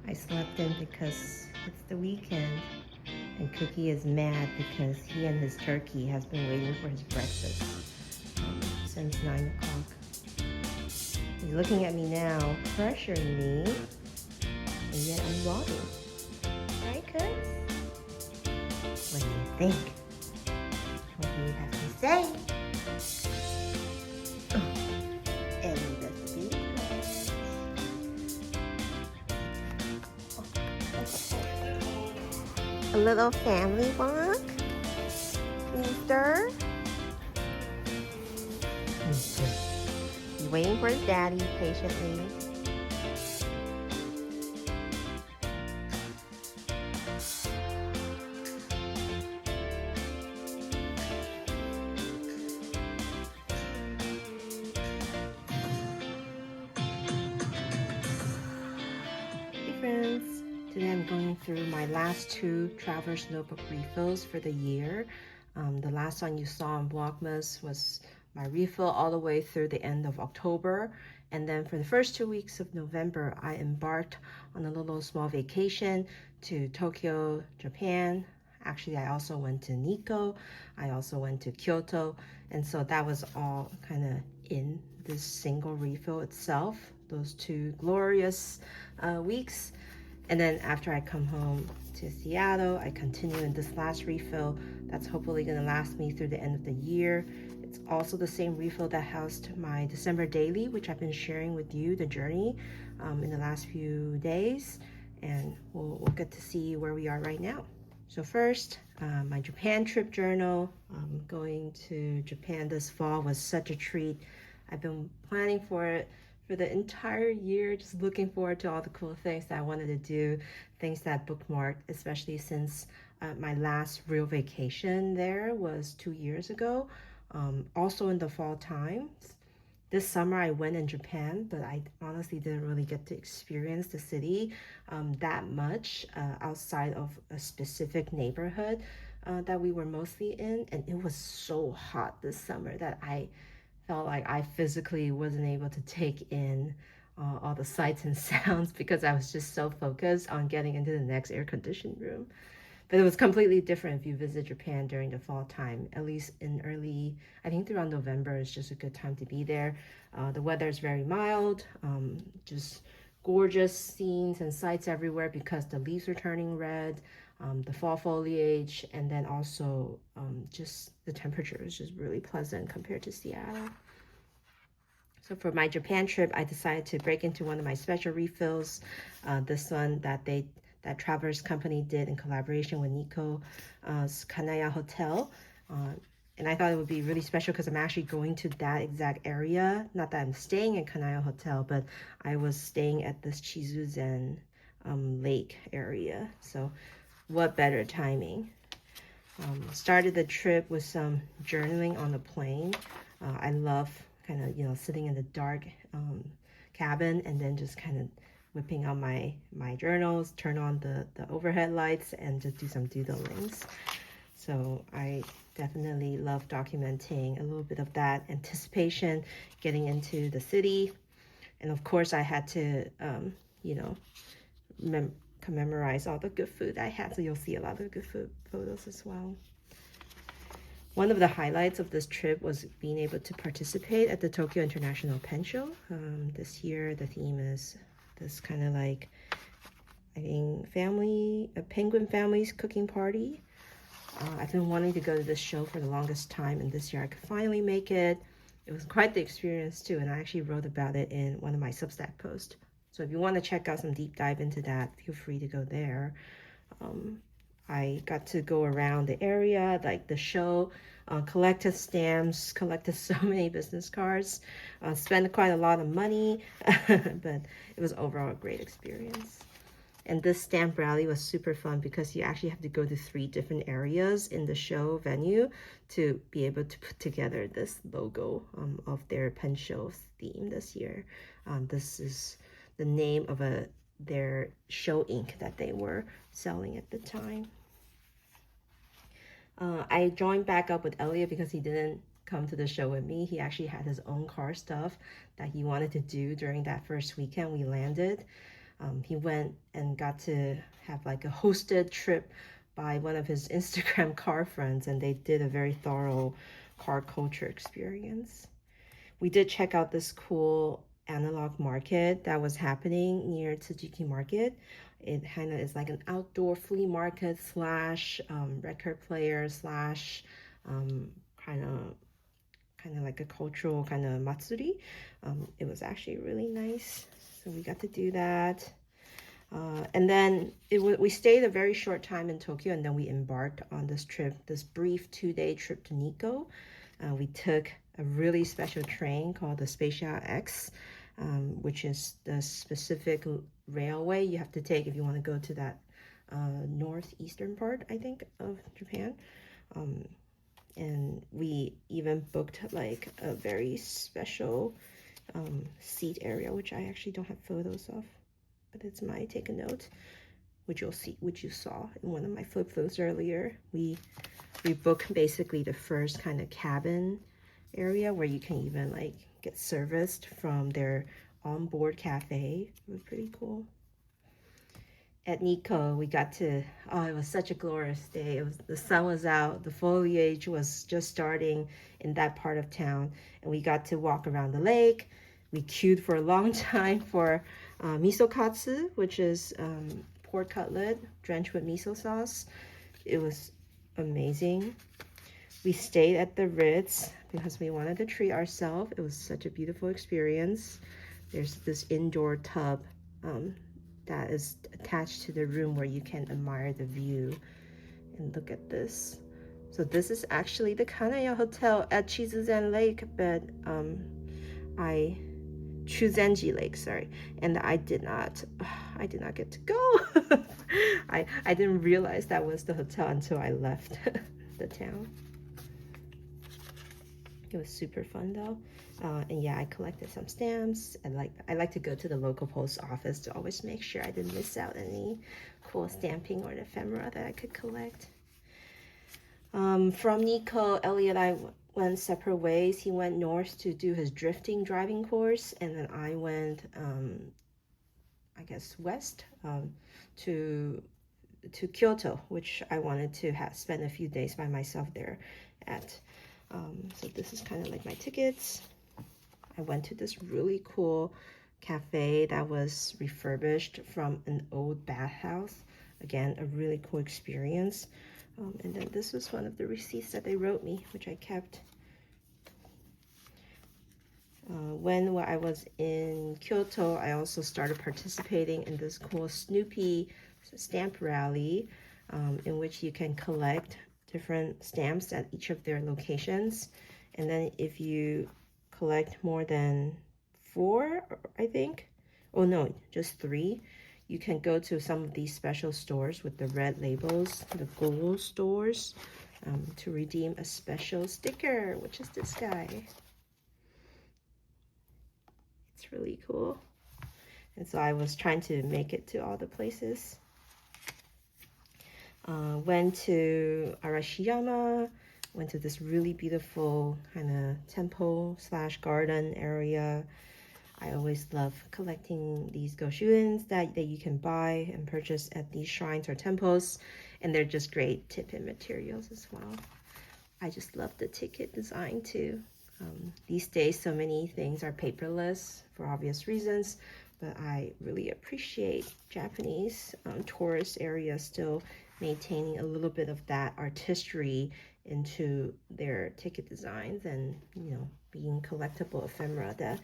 I slept in because it's the weekend, and Cookie is mad because he and his turkey has been waiting for his breakfast since 9 o'clock. He's looking at me now, pressuring me, and yet I'm vlogging. Right, Cooks? What do you think? What do you have to say? And that's the beauty. A little family walk, Easter. He's waiting for his daddy patiently. Hey friends, today I'm going through my last two Traveler's Notebook refills for the year. The last one you saw in Vlogmas was my refill all the way through the end of October. And then for the first 2 weeks of November, I embarked on a little small vacation to Tokyo, Japan. Actually, I also went to Nikko. I also went to Kyoto. And so that was all kind of in this single refill itself, those 2 glorious weeks. And then after I come home to Seattle, I continue in this last refill that's hopefully going to last me through the end of the year. It's also the same refill that housed my December daily, which I've been sharing with you, the journey, in the last few days. And we'll get to see where we are right now. So first, my Japan trip journal. Going to Japan this fall was such a treat. I've been planning for it for the entire year, just looking forward to all the cool things that I wanted to do, things that bookmarked, especially since my last real vacation there was 2 years ago, also in the fall times. This summer I went in Japan, but I honestly didn't really get to experience the city that much outside of a specific neighborhood that we were mostly in. And it was so hot this summer that I felt like I physically wasn't able to take in all the sights and sounds because I was just so focused on getting into the next air-conditioned room. But it was completely different if you visit Japan during the fall time, at least in early, I think throughout November is just a good time to be there. The weather is very mild, just gorgeous scenes and sights everywhere because the leaves are turning red, the fall foliage, and then also just the temperature is just really pleasant compared to Seattle. So for my Japan trip, I decided to break into one of my special refills, this one that Traveler's company did in collaboration with Nikko, Kanaya Hotel. And I thought it would be really special because I'm actually going to that exact area. Not that I'm staying in Kanaya Hotel, but I was staying at this Chizuzen lake area. So what better timing? Started the trip with some journaling on the plane. I love kind of, sitting in the dark cabin and then just kind of whipping out my journals, turn on the overhead lights, and just do some doodlings. So I definitely love documenting a little bit of that anticipation, getting into the city. And of course I had to, commemorize all the good food I had. So you'll see a lot of good food photos as well. One of the highlights of this trip was being able to participate at the Tokyo International Pen Show. This year the theme is this kind of like, I think, a penguin family's cooking party. I've been wanting to go to this show for the longest time, and this year I could finally make it. It was quite the experience too, and I actually wrote about it in one of my Substack posts. So if you want to check out some deep dive into that, feel free to go there. I got to go around the area, like the show, collected stamps, collected so many business cards, spent quite a lot of money, but it was overall a great experience. And this stamp rally was super fun because you actually have to go to 3 different areas in the show venue to be able to put together this logo of their pen show theme this year. This is the name of their show ink that they were selling at the time. I joined back up with Elliot because he didn't come to the show with me. He actually had his own car stuff that he wanted to do during that first weekend we landed. He went and got to have like a hosted trip by one of his Instagram car friends, and they did a very thorough car culture experience. We did check out this cool analog market that was happening near Tsuzuki Market. It kind of is like an outdoor flea market slash record player slash kind of like a cultural kind of matsuri. It was actually really nice, so we got to do that. And then we stayed a very short time in Tokyo, and then we embarked on this trip, this brief 2-day trip to Nikko. We took a really special train called the SpaceX, which is the specific railway you have to take if you want to go to that northeastern part, I think, of Japan. And we even booked like a very special seat area, which I actually don't have photos of, but it's my take a note, which you saw in one of my flip throughs earlier. We booked basically the first kind of cabin area where you can even like get serviced from their onboard cafe. It was pretty cool. At Nikko, we got to, oh, it was such a glorious day. The sun was out, the foliage was just starting in that part of town, and we got to walk around the lake. We queued for a long time for miso katsu, which is pork cutlet drenched with miso sauce. It was amazing. We stayed at the Ritz because we wanted to treat ourselves. It was such a beautiful experience. There's this indoor tub that is attached to the room where you can admire the view. And look at this. So this is actually the Kanaya Hotel at Chizuzen Lake, but Chuzenji Lake, sorry. And I did not get to go. I didn't realize that was the hotel until I left the town. It was super fun though. And yeah, I collected some stamps. I like to go to the local post office to always make sure I didn't miss out any cool stamping or ephemera that I could collect. From Nikko, Elliot and I went separate ways. He went north to do his drifting driving course, and then I went, I guess, west to Kyoto, which I wanted to spend a few days by myself there at. So this is kind of like my tickets. I went to this really cool cafe that was refurbished from an old bathhouse. Again, a really cool experience. And then this was one of the receipts that they wrote me, which I kept. When I was in Kyoto, I also started participating in this cool Snoopy stamp rally, in which you can collect different stamps at each of their locations. And then if you collect more than 4, I think, oh no, just 3, you can go to some of these special stores with the red labels, the Google stores, to redeem a special sticker, which is this guy. It's really cool. And so I was trying to make it to all the places. Went to Arashiyama, went to this really beautiful kind of temple slash garden area. I always love collecting these goshuins that you can buy and purchase at these shrines or temples, and they're just great tip-in materials as well. I just love the ticket design too. These days, so many things are paperless for obvious reasons, but I really appreciate Japanese tourist areas still maintaining a little bit of that artistry into their ticket designs, and being collectible ephemera that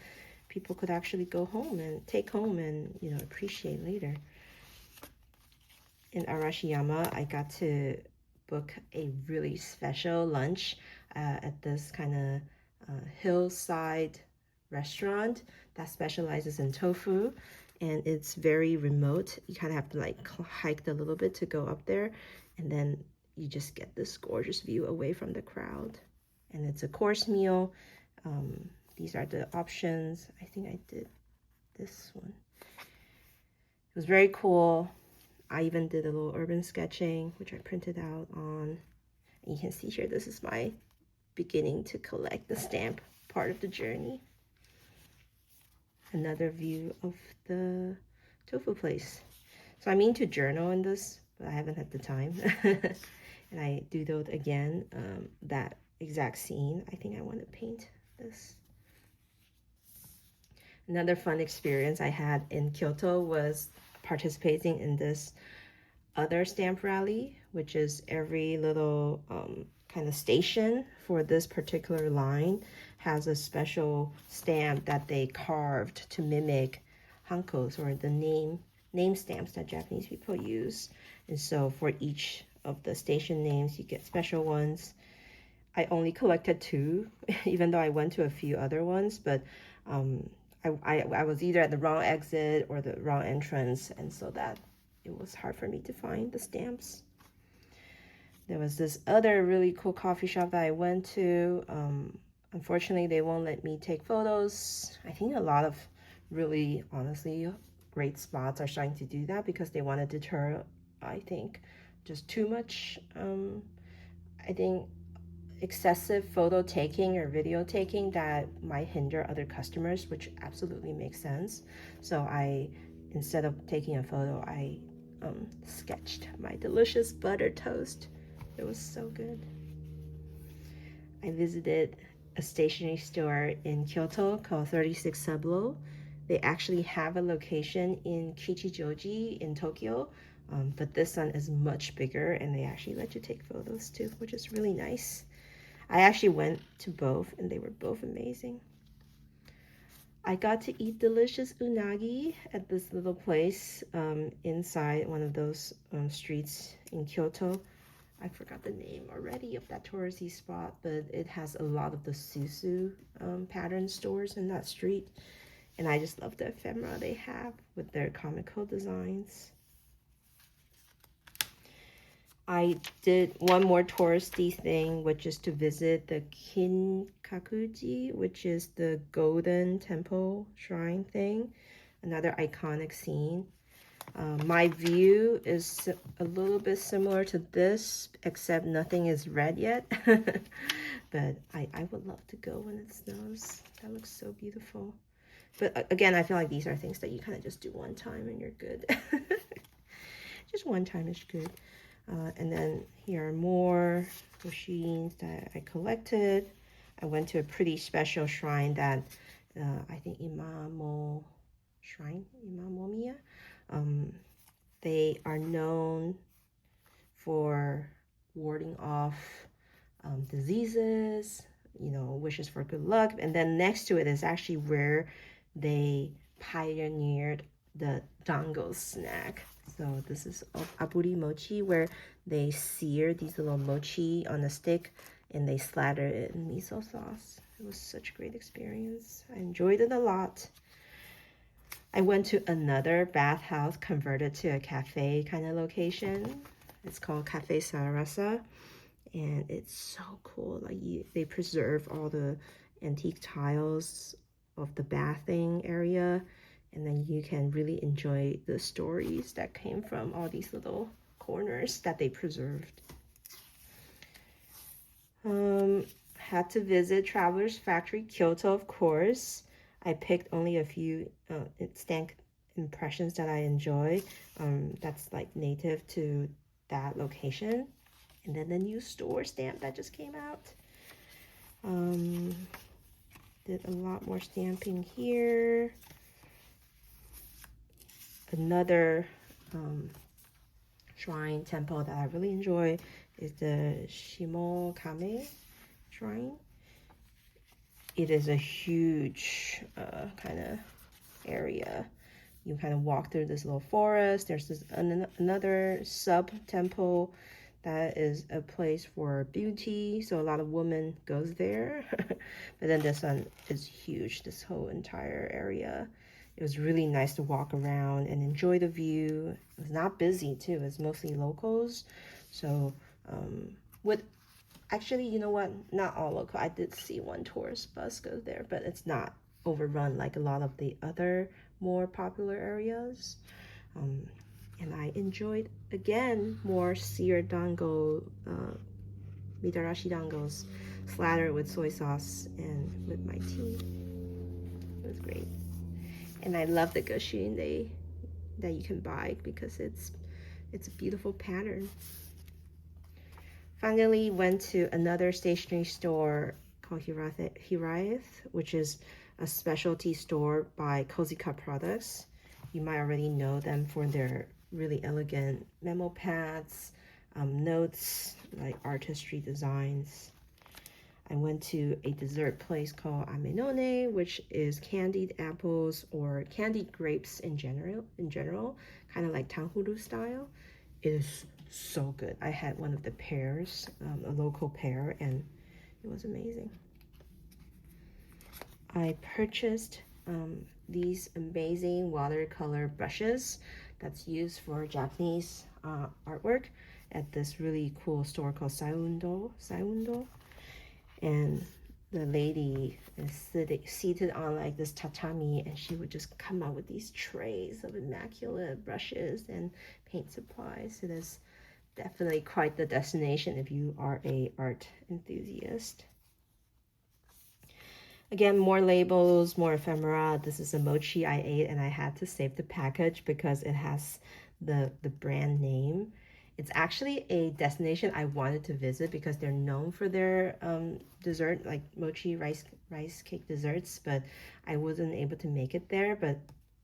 people could actually go home and take home and appreciate later. In Arashiyama, I got to book a really special lunch at this kind of hillside restaurant that specializes in tofu, and it's very remote. You kind of have to like hike a little bit to go up there, and then you just get this gorgeous view away from the crowd. And it's a course meal. These are the options. I think I did this one. It was very cool. I even did a little urban sketching, which I printed out on. And you can see here, this is my beginning to collect the stamp part of the journey. Another view of the tofu place. So I mean to journal in this, but I haven't had the time. And I doodled again that exact scene. I think I want to paint this. Another fun experience I had in Kyoto was participating in this other stamp rally, which is every little kind of station for this particular line has a special stamp that they carved to mimic hankos, or the name stamps that Japanese people use. And so for each of the station names, you get special ones. I only collected 2, even though I went to a few other ones, but I was either at the wrong exit or the wrong entrance, and so that it was hard for me to find the stamps. There was this other really cool coffee shop that I went to. Unfortunately, they won't let me take photos. I think a lot of really, honestly, great spots are starting to do that because they want to deter, I think, just too much, I think, excessive photo taking or video taking that might hinder other customers, which absolutely makes sense. So instead of taking a photo, I sketched my delicious butter toast. It was so good. I visited a stationery store in Kyoto called 36 Sablo. They actually have a location in Kichijoji in Tokyo, but this one is much bigger, and they actually let you take photos too, which is really nice. I actually went to both, and they were both amazing. I got to eat delicious unagi at this little place inside one of those streets in Kyoto. I forgot the name already of that touristy spot, but it has a lot of the susu pattern stores in that street. And I just love the ephemera they have with their comical designs. I did one more touristy thing, which is to visit the Kinkakuji, which is the golden temple shrine thing, another iconic scene. My view is a little bit similar to this, except nothing is red yet. But I would love to go when it snows. That looks so beautiful. But again, I feel like these are things that you kind of just do one time and you're good. Just one time is good. And then here are more machines that I collected. I went to a pretty special shrine that I think Imamomiya. They are known for warding off diseases, wishes for good luck. And then next to it is actually where they pioneered the dango snack. So this is aburi mochi, where they sear these little mochi on a stick and they slather it in miso sauce. It was such a great experience. I enjoyed it a lot. I went to another bathhouse converted to a cafe kind of location. It's called Cafe Sarasa, and it's so cool. Like they preserve all the antique tiles of the bathing area, and then you can really enjoy the stories that came from all these little corners that they preserved. Had to visit Traveler's Factory Kyoto, of course. I picked only a few stamp impressions that I enjoy. That's like native to that location. And then the new store stamp that just came out. Did a lot more stamping here. Another shrine temple that I really enjoy is the Shimokame shrine. It is a huge kind of area. You kind of walk through this little forest. There's this another sub-temple that is a place for beauty. So a lot of women goes there. But then this one is huge, this whole entire area. It was really nice to walk around and enjoy the view. It was not busy too. It's mostly locals. So actually, you know what? Not all local. I did see one tourist bus go there, but it's not overrun like a lot of the other more popular areas. And I enjoyed, again, more seared dango, mitarashi dangos, slathered with soy sauce and with my tea. It was great. And I love the goshin they that you can buy because it's a beautiful pattern. Finally went to another stationery store called Hiraeth, which is a specialty store by Cozy Cup Products. You might already know them for their really elegant memo pads, notes, like artistry designs. I went to a dessert place called Amenone, which is candied apples or candied grapes in general, kind of like tanghuru style. It is so good. I had one of the pears, a local pear, and it was amazing. I purchased these amazing watercolor brushes that's used for Japanese artwork at this really cool store called Saiundo. And the lady is seated on like this tatami, and she would just come out with these trays of immaculate brushes and paint supplies. It is definitely quite the destination if you are a art enthusiast. Again, more labels, more ephemera. This is a mochi I ate, and I had to save the package because it has the brand name. It's actually a destination I wanted to visit because they're known for their dessert, like mochi rice cake desserts, but I wasn't able to make it there. But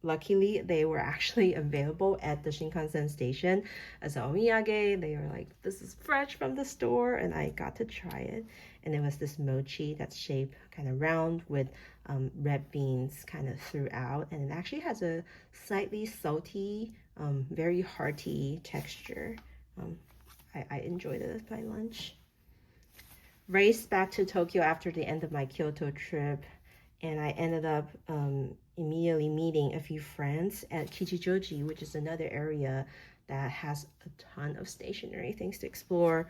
luckily, they were actually available at the Shinkansen station as a omiyage. They were like, this is fresh from the store, and I got to try it. And it was this mochi that's shaped kind of round with red beans kind of throughout, and it actually has a slightly salty, very hearty texture. I enjoyed it as my lunch. Raced back to Tokyo after the end of my Kyoto trip, and I ended up immediately meeting a few friends at Kichijoji, which is another area that has a ton of stationery things to explore.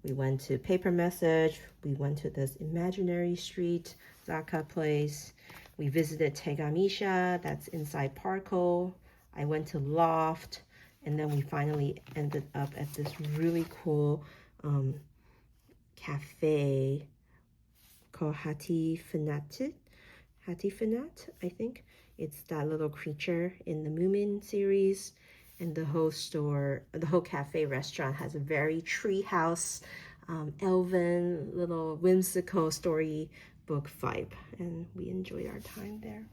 We went to Paper Message, we went to this imaginary street, Zaka place. We visited Tegamisha, that's inside Parco. I went to Loft, and then we finally ended up at this really cool cafe called Hatifanat, I think. It's that little creature in the Moomin series. And the whole cafe restaurant has a very treehouse, elven, little whimsical storybook vibe. And we enjoyed our time there.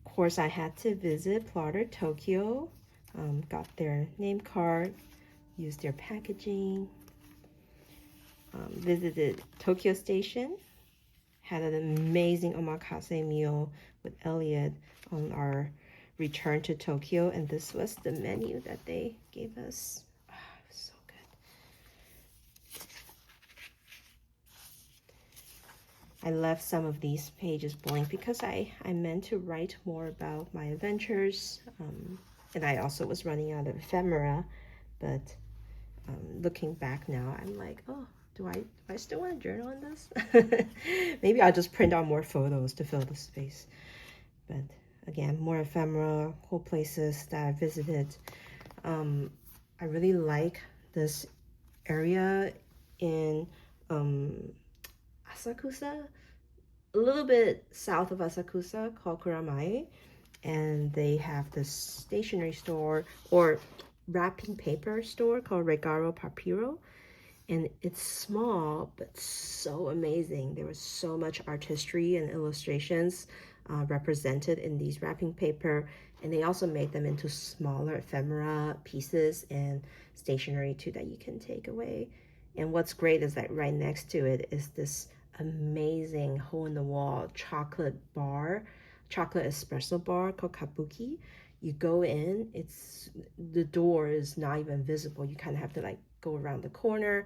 Of course, I had to visit Plotter Tokyo, got their name card, used their packaging, visited Tokyo Station, had an amazing omakase meal with Elliot on our return to Tokyo, and this was the menu that they gave us. Oh, it was so good. I left some of these pages blank because I meant to write more about my adventures, and I also was running out of ephemera, but looking back now, I'm like, oh, do I still want to journal on this? Maybe I'll just print out more photos to fill the space. But again, more ephemera, cool places that I visited. I really like this area in Asakusa, a little bit south of Asakusa, called Kuramae, and they have this stationery store or wrapping paper store called Regaro Papiro, and it's small but so amazing. There was so much artistry and illustrations represented in these wrapping paper, and they also made them into smaller ephemera pieces and stationery too that you can take away. And what's great is that right next to it is this amazing hole-in-the-wall chocolate espresso bar called Kabuki. You go in, the door is not even visible. You kind of have to like go around the corner,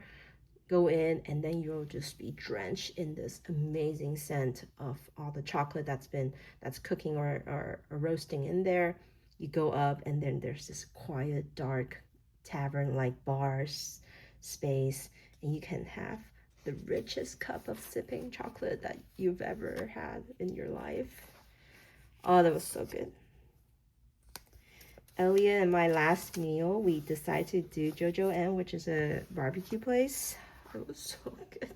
go in, and then you'll just be drenched in this amazing scent of all the chocolate that's cooking or roasting in there. You go up, and then there's this quiet, dark tavern-like bars space, and you can have the richest cup of sipping chocolate that you've ever had in your life. Oh, that was so good. Elliot and my last meal, we decided to do Jojo-en, which is a barbecue place. It was so good.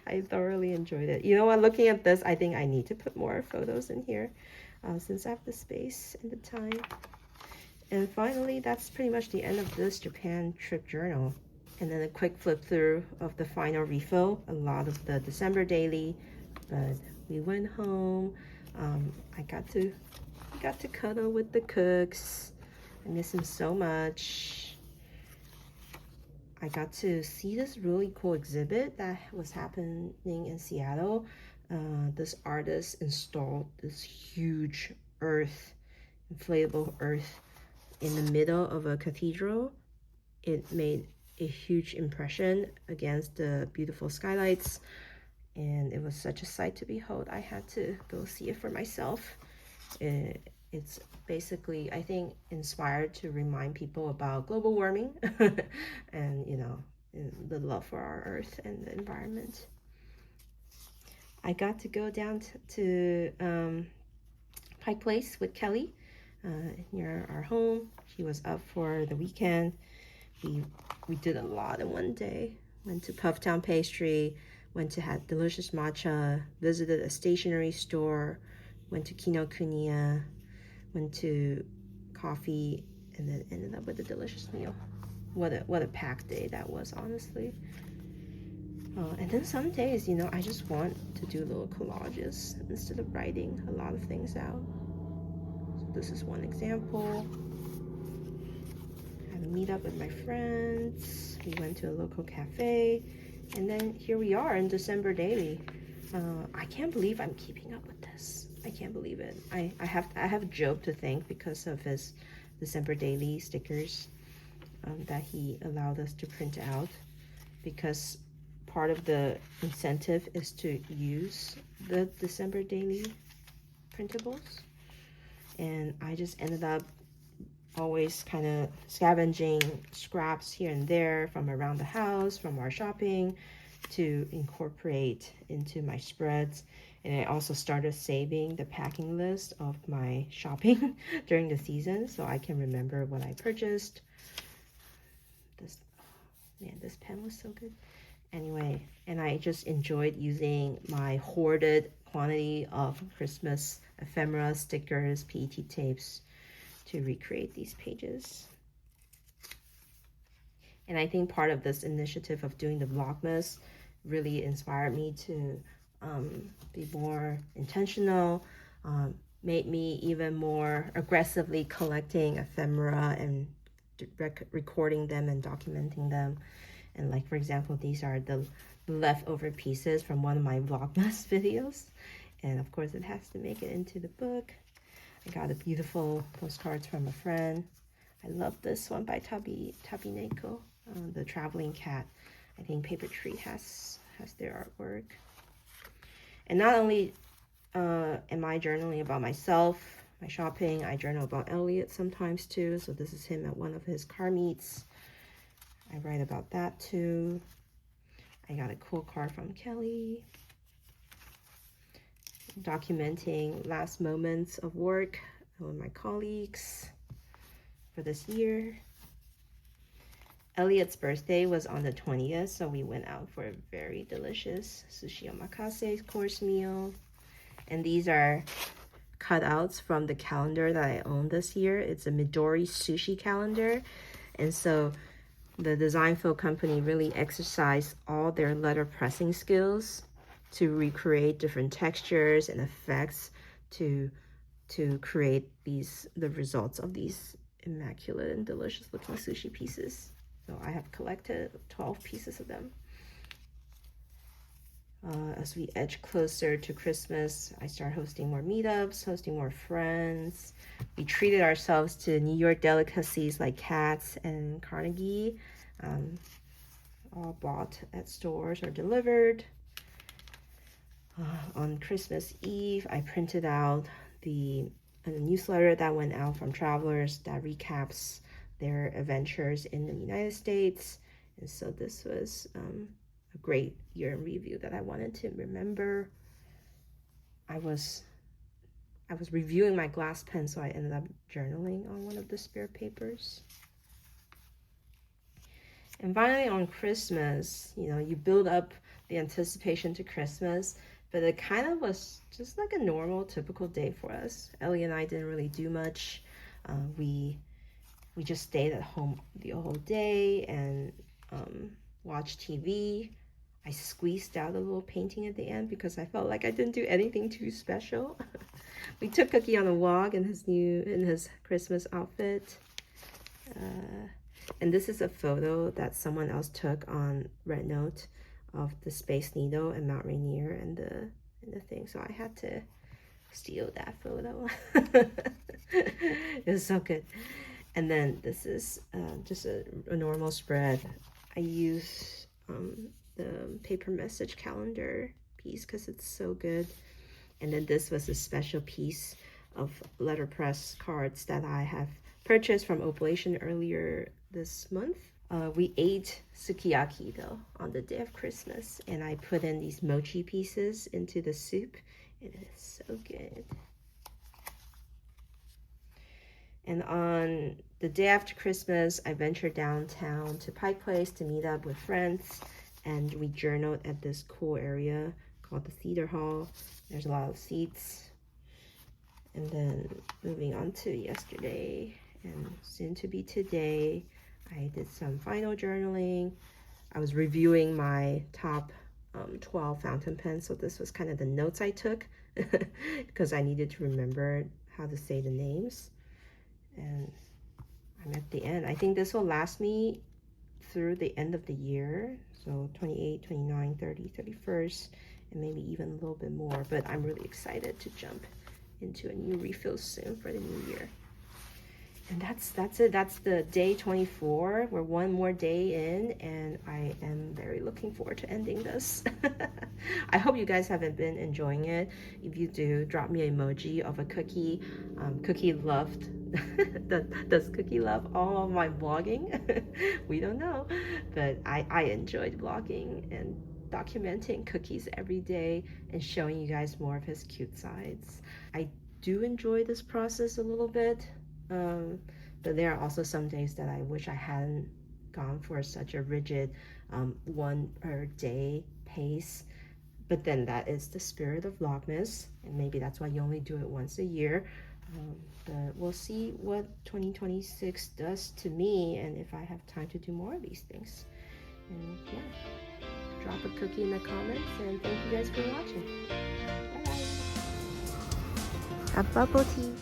I thoroughly enjoyed it. You know what? Looking at this, I think I need to put more photos in here. since I have the space and the time. And finally, that's pretty much the end of this Japan trip journal. And then a quick flip through of the final refill, a lot of the December daily, but we went home. I got to cuddle with the cooks. I miss him so much. I got to see this really cool exhibit that was happening in Seattle. This artist installed this huge inflatable earth in the middle of a cathedral. It made a huge impression against the beautiful skylights, and it was such a sight to behold. I had to go see it for myself. It's basically, I think, inspired to remind people about global warming and, you know, the love for our earth and the environment. I got to go down to Pike Place with Kelly near our home. She was up for the weekend. We did a lot in one day. Went to Pufftown Pastry, went to have delicious matcha, visited a stationery store, went to Kinokuniya, went to coffee, and then ended up with a delicious meal. What a packed day that was, honestly. And then some days, you know, I just want to do little collages instead of writing a lot of things out. So this is one example. I had a meet up with my friends. We went to a local cafe. And then here we are in December daily. I can't believe I'm keeping up with this. I can't believe it. I have Job to thank because of his December daily stickers that he allowed us to print out, because part of the incentive is to use the December daily printables. And I just ended up always kind of scavenging scraps here and there from around the house, from our shopping, to incorporate into my spreads. And I also started saving the packing list of my shopping during the season so I can remember what I purchased. This pen was so good. Anyway, and I just enjoyed using my hoarded quantity of Christmas ephemera, stickers, PET tapes to recreate these pages. And I think part of this initiative of doing the Vlogmas really inspired me to be more intentional, made me even more aggressively collecting ephemera and recording them and documenting them. And like, for example, these are the leftover pieces from one of my Vlogmas videos. And of course, it has to make it into the book. I got a beautiful postcards from a friend. I love this one by Nikko, the traveling cat. I think Paper Tree has their artwork. And not only am I journaling about myself, my shopping, I journal about Elliot sometimes too. So this is him at one of his car meets. I write about that too. I got a cool card from Kelly, documenting last moments of work with my colleagues for this year. Elliot's birthday was on the 20th, so we went out for a very delicious sushi omakase course meal. And these are cutouts from the calendar that I own this year. It's a Midori sushi calendar. And so the design field company really exercised all their letter pressing skills to recreate different textures and effects to create the results of these immaculate and delicious looking sushi pieces. So I have collected 12 pieces of them. As we edge closer to Christmas, I start hosting more meetups, hosting more friends. We treated ourselves to New York delicacies like Katz and Carnegie, all bought at stores or delivered. On Christmas Eve, I printed out a newsletter that went out from Travelers that recaps their adventures in the United States. And so this was a great year in review that I wanted to remember. I was reviewing my glass pen, so I ended up journaling on one of the spare papers. And finally, on Christmas, you know, you build up the anticipation to Christmas, but it kind of was just like a normal, typical day for us. Ellie and I didn't really do much. We just stayed at home the whole day and watched TV. I squeezed out a little painting at the end because I felt like I didn't do anything too special. We took Cookie on a walk in his Christmas outfit. And this is a photo that someone else took on Red Note of the Space Needle and Mount Rainier and the thing. So I had to steal that photo. It was so good. And then this is just a normal spread. I use the paper message calendar piece because it's so good. And then this was a special piece of letterpress cards that I have purchased from Oblation earlier this month. We ate sukiyaki though on the day of Christmas, and I put in these mochi pieces into the soup. It is so good. And on the day after Christmas, I ventured downtown to Pike Place to meet up with friends, and we journaled at this cool area called the Theater Hall. There's a lot of seats. And then moving on to yesterday and soon to be today, I did some final journaling. I was reviewing my top 12 fountain pens, so this was kind of the notes I took because I needed to remember how to say the names. And I'm at the end. I think this will last me through the end of the year, so 28, 29, 30, 31st, and maybe even a little bit more, but I'm really excited to jump into a new refill soon for the new year. And that's it. That's the day 24. We're one more day in, and I am very looking forward to ending this. I hope you guys haven't been enjoying it. If you do, drop me an emoji of a cookie. Cookie loved. Does Cookie love all of my vlogging? We don't know, but I enjoyed vlogging and documenting Cookie's every day and showing you guys more of his cute sides. I do enjoy this process a little bit. But there are also some days that I wish I hadn't gone for such a rigid one per day pace. But then that is the spirit of Vlogmas, and maybe that's why you only do it once a year. But we'll see what 2026 does to me and if I have time to do more of these things. And yeah, drop a cookie in the comments, and thank you guys for watching. Bye bye. Have bubble tea.